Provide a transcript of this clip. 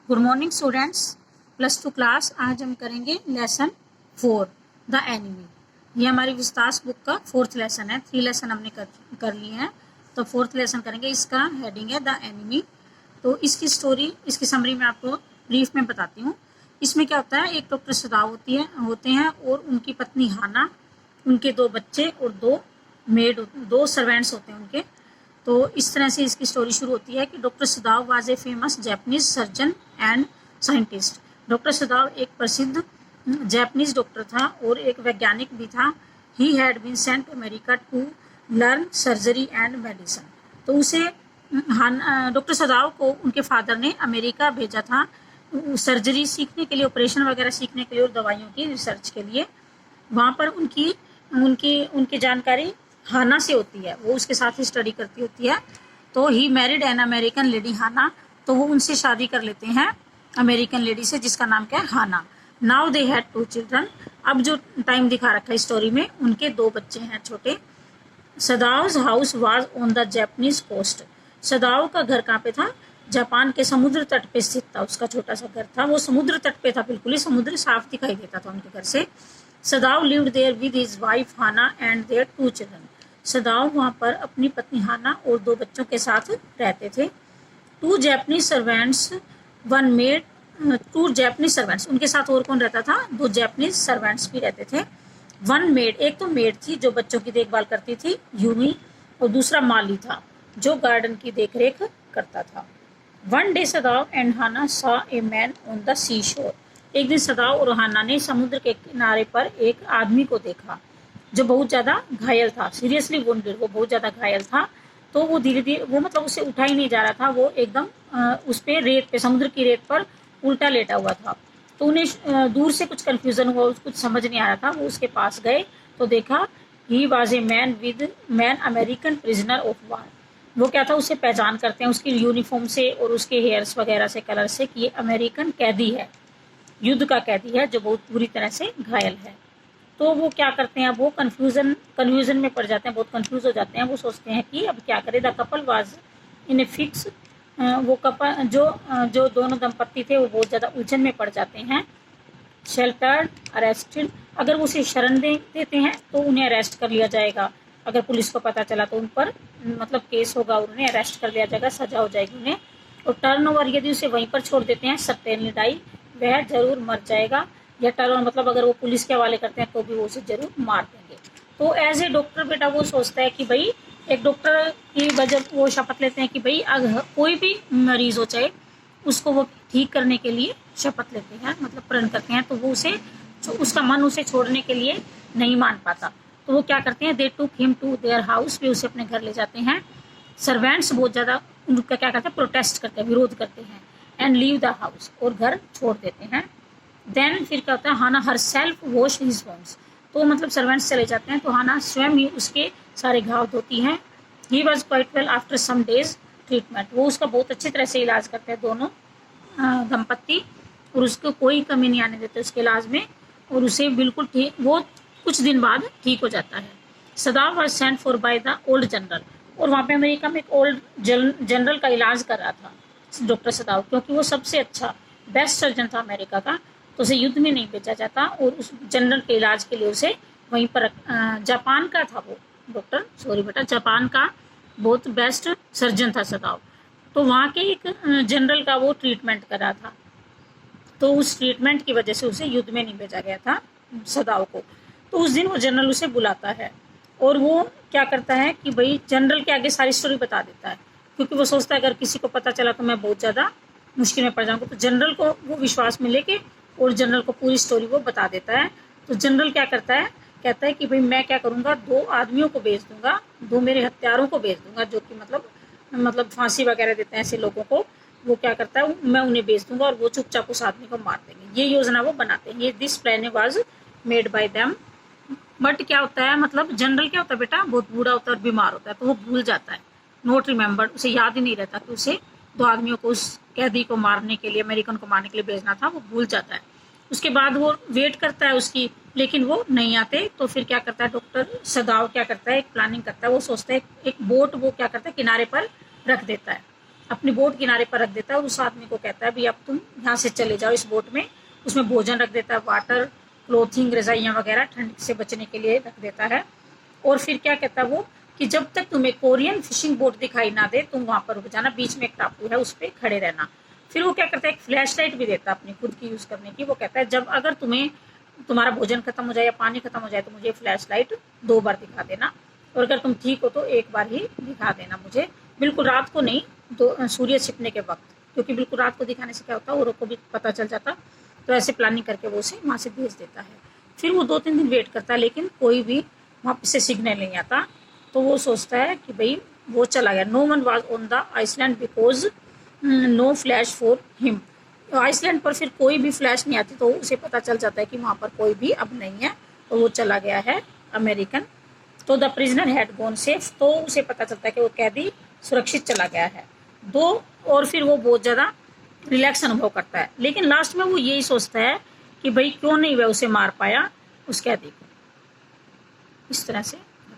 Good morning students, +2 class. आज हम करेंगे लेसन 4 द एनिमी। ये हमारी विस्तास बुक का 4th लेसन है। 3 लेसन हमने कर लिए हैं, तो 4th लेसन करेंगे। इसका हेडिंग है द एनिमी। तो इसकी स्टोरी, इसकी समरी मैं आपको ब्रीफ में बताती हूँ। इसमें क्या होता है, एक डॉक्टर सदाव होते हैं और उनकी पत्नी हाना, उनके 2 बच्चे और 2 सर्वेंट्स होते हैं उनके। तो इस तरह से इसकी स्टोरी शुरू होती है कि doctor सदाव was a famous Japanese surgeon and scientist. Doctor सदाव एक प्रसिद्ध जैपनीज डॉक्टर था और एक वैज्ञानिक भी था। He had been sent to America to learn surgery and medicine. तो उसे डॉक्टर सदाव को उनके फादर ने अमेरिका भेजा था सर्जरी सीखने के लिए, ऑपरेशन वगैरह सीखने के लिए और दवाइयों की रिसर्च के लिए। वहाँ पर उनकी जानकारी हाना से होती है, वो उसके साथ ही स्टडी करती होती है। तो he married an American lady हाना, तो वो उनसे शादी कर लेते हैं अमेरिकन लेडी से, जिसका नाम क्या है, Hana. Now they had 2 children. अब जो टाइम दिखा रखा है स्टोरी में, उनके 2 बच्चे हैं छोटे। Sadao's house was on the Japanese coast. Sadao का घर कहाँ पे था? जापान के समुद्र तट पे स्थित था। उसका छोटा सा घर था, वो समुद्र तट पे था, बिल्कुल ही समुद्र साफ दिखाई देता था उनके घर से। Sadao lived there with his wife Hana and their 2 children. Sadao वहाँ पर अपनी पत्नी हाना और 2 बच्चों के साथ रहते थे। 2 Japanese servants, 1 made, 2 Japanese servants, उनके साथ और कौन रहता था? 2 जैपनीज सर्वेंट्स भी रहते थे। 1 मेड, एक तो मेड थी जो बच्चों की देखभाल करती थी, यूमी, और दूसरा माली था जो गार्डन की देखरेख करता था। One day Sadao and Hana saw a man on the seashore. एक दिन सदाव और हाना ने समुद्र के किनारे पर एक आदमी को देखा जो बहुत ज़्यादा घायल था, सीरियसली वुंडेड, वो बहुत ज़्यादा घायल था। तो वो धीरे धीरे, वो मतलब उसे उठा ही नहीं जा रहा था, वो एकदम उस पे रेत पे, समुद्र की रेत पर उल्टा लेटा हुआ था। तो उन्हें दूर से कुछ कन्फ्यूज़न हुआ, कुछ समझ नहीं आ रहा था। वो उसके पास गए तो देखा he was a man American prisoner of war. वो क्या था, उसे पहचान करते हैं उसकी यूनिफॉर्म से और उसके हेयर्स वगैरह से, कलर से, कि ये अमेरिकन कैदी है, युद्ध का कैदी है जो बहुत बुरी तरह से घायल है। तो वो क्या करते हैं, वो कन्फ्यूजन में पड़ जाते हैं, बहुत कंफ्यूज हो जाते हैं। वो सोचते हैं कि अब क्या करें। The couple was in a fix. वो कपल जो दोनों दंपत्ति थे वो बहुत ज़्यादा उलझन में पड़ जाते हैं। शेल्टर्ड, अरेस्टेड, अगर वो उसे शरण देते हैं तो उन्हें अरेस्ट कर लिया जाएगा। अगर पुलिस को पता चला तो उन पर मतलब केस होगा और उन्हें अरेस्ट कर लिया जाएगा, सजा हो जाएगी उन्हें। और टर्न ओवर, यदि उसे वहीं पर छोड़ देते हैं, सर्टेनली डाई, वह जरूर मर जाएगा। या टर्न मतलब अगर वो पुलिस के हवाले करते हैं तो भी वो उसे जरूर मार देंगे। तो एज ए डॉक्टर बेटा वो सोचता है कि भाई, एक डॉक्टर की वजह वो शपथ लेते हैं कि भाई अगर कोई भी मरीज हो चाहे, उसको वो ठीक करने के लिए शपथ लेते हैं, मतलब प्रण करते हैं। तो वो उसका मन उसे छोड़ने के लिए नहीं मान पाता। तो वो क्या करते हैं, they took him to their house, वे उसे अपने घर ले जाते हैं। सर्वेंट्स बहुत ज़्यादा उनका क्या करते हैं, प्रोटेस्ट करते हैं, विरोध करते हैं। एंड लीव द हाउस, और घर छोड़ देते हैं। देन फिर क्या होता है, Hana herself wash his wounds. तो मतलब सर्वेंट्स चले जाते हैं तो हाना स्वयं ही उसके सारे घाव धोती हैं। He was quite well after some days treatment. वो उसका बहुत अच्छी तरह से इलाज करते हैं दोनों दंपत्ति, और उसको कोई कमी नहीं आने देते उसके इलाज में, और उसे बिल्कुल ठीक, वो कुछ दिन बाद ठीक हो जाता है। सदाव was sent for by the old general, और वहाँ पे अमेरिका में एक ओल्ड जनरल का इलाज कर रहा था डॉक्टर सदाव, क्योंकि वो सबसे अच्छा बेस्ट सर्जन था अमेरिका का। तो उसे युद्ध में नहीं भेजा जाता, और उस जनरल के इलाज के लिए उसे वहीं पर, जापान का था वो डॉक्टर, सॉरी बेटा, जापान का बहुत बेस्ट सर्जन था सदाव। तो वहाँ के एक जनरल का वो ट्रीटमेंट कर रहा था। तो उस ट्रीटमेंट की वजह से उसे युद्ध में नहीं भेजा गया था सदाव को। तो उस दिन वो जनरल उसे बुलाता है, और वो क्या करता है कि भाई जनरल के आगे सारी स्टोरी बता देता है, क्योंकि वो सोचता है अगर किसी को पता चला तो मैं बहुत ज़्यादा मुश्किल में पड़ जाऊँगा। तो जनरल को वो विश्वास में लेके और जनरल को पूरी स्टोरी वो बता देता है। तो जनरल क्या करता है, कहता है कि भाई मैं क्या करूँगा, 2 आदमियों को भेज दूंगा, 2 मेरे हत्यारों को भेज दूंगा, जो कि मतलब फांसी वगैरह देते हैं ऐसे लोगों को। वो क्या करता है, मैं उन्हें भेज दूंगा और वो चुपचाप उस आदमी को मार देंगे। ये योजना वो बनाते हैं। ये this plan was made by them. But क्या होता है, मतलब जनरल क्या होता है बेटा, बहुत बूढ़ा होता है और बीमार होता है, तो वो भूल जाता है, नॉट रिमेम्बर्ड, उसे याद ही नहीं रहता कि उसे 2 आदमियों को, उस कैदी को मारने के लिए, अमेरिकन को मारने के लिए भेजना था, वो भूल जाता है। उसके बाद वो वेट करता है उसकी, लेकिन वो नहीं आते। तो फिर क्या करता है डॉक्टर सदाव, क्या करता है, एक प्लानिंग करता है। वो सोचता है एक बोट, वो क्या करता है, किनारे पर रख देता है। अपनी बोट किनारे पर रख देता है और उस आदमी को कहता है भी अब तुम यहाँ से चले जाओ इस बोट में। उसमें भोजन रख देता है, वाटर, क्लोथिंग, रजाइयाँ वगैरह ठंड से बचने के लिए रख देता है। और फिर क्या कहता है वो कि जब तक तुम्हें कोरियन फिशिंग बोट दिखाई ना दे तुम वहां पर रुक जाना, बीच में एक टापू है उस पर खड़े रहना। फिर वो क्या करता है, एक फ्लैश लाइट भी देता है अपनी खुद की यूज करने की। वो कहता है जब अगर तुम्हें तुम्हारा भोजन खत्म हो जाए या पानी खत्म हो जाए तो मुझे फ्लैश लाइट 2 बार दिखा देना, और अगर तुम ठीक हो तो 1 बार ही दिखा देना मुझे, बिल्कुल रात को नहीं, सूर्य छिपने के वक्त, क्योंकि बिल्कुल रात को दिखाने से क्या होता है औरों को भी पता चल जाता। तो ऐसे प्लानिंग करके वो उसे वहाँ से भेज देता है। फिर वो 2-3 दिन वेट करता है लेकिन कोई भी वहाँ से सिग्नल नहीं आता। तो वो सोचता है कि भाई वो चला गया। No one was on the island because no flash for him. Island पर फिर कोई भी फ्लैश नहीं आती तो उसे पता चल जाता है कि वहाँ पर कोई भी अब नहीं है, तो वो चला गया है अमेरिकन। तो the prisoner had gone safe, तो उसे पता चलता है कि वो कैदी सुरक्षित चला गया है। और फिर वो बहुत ज़्यादा रिलैक्स अनुभव करता है, लेकिन लास्ट में वो यही सोचता है कि भाई क्यों नहीं वह उसे मार पाया उस कैदी को। इस तरह से